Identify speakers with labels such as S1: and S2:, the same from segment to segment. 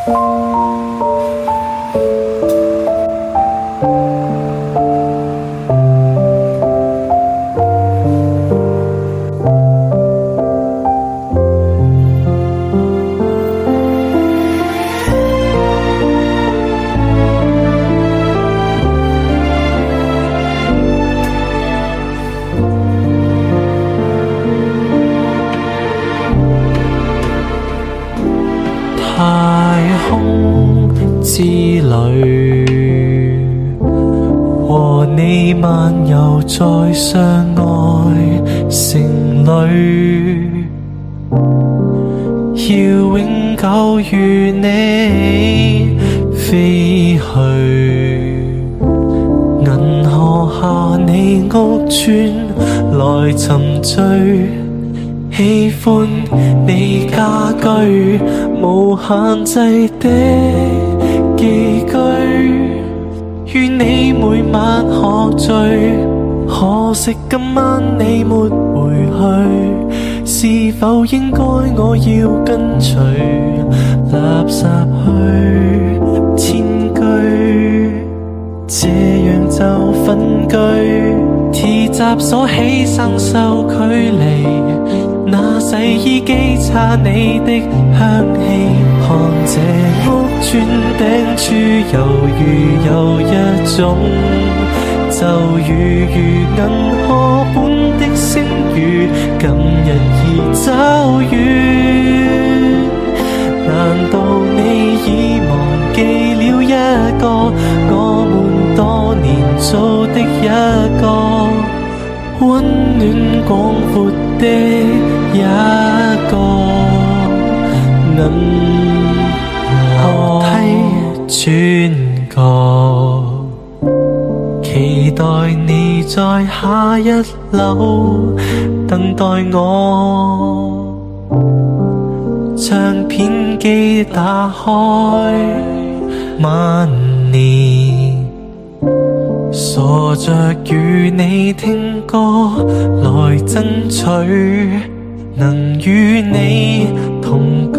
S1: 太空之旅，和你漫遊在相愛城裏，要永久與你飛去。銀河下你屋邨來沉醉，喜歡你家居無限制的寄居，與你每晚喝醉，可惜今晚你沒回去，是否應該我要跟隨垃圾去遷居，這樣就分居。鐵閘鎖起生鏽距離，那洗衣機擦你的香氣，看這屋邨頂處猶如有一種咒語，如銀河般的聲語，今日已走遠。難道你已忘記了一個我們多年做的一個溫暖廣闊的一個銀河梯轉角，期待你在下一樓等待我。唱片機打開，萬年傻着與你聽歌來爭取，能與你同居，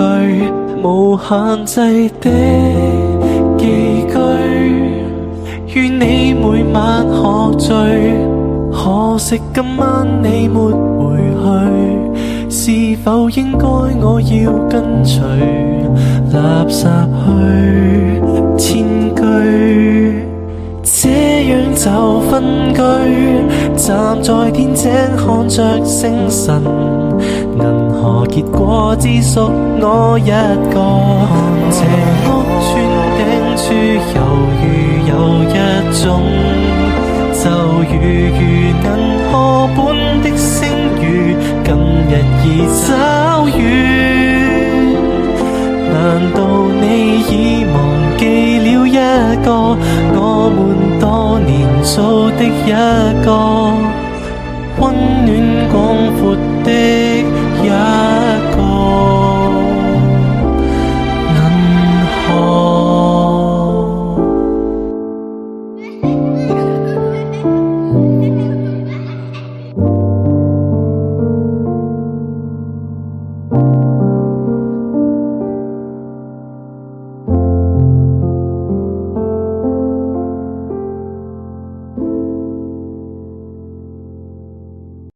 S1: 無限制的寄居，與你每晚喝醉，可惜今晚你沒回去，是否應該我要跟隨垃圾去遷居，這樣就分居。站在天井看着星辰，銀河結果只屬我一個。這屋邨頂處猶如有一種咒語，如銀河般的聲語，今日已走遠。難道你已忘記了一個我們多年做的一個溫暖廣闊的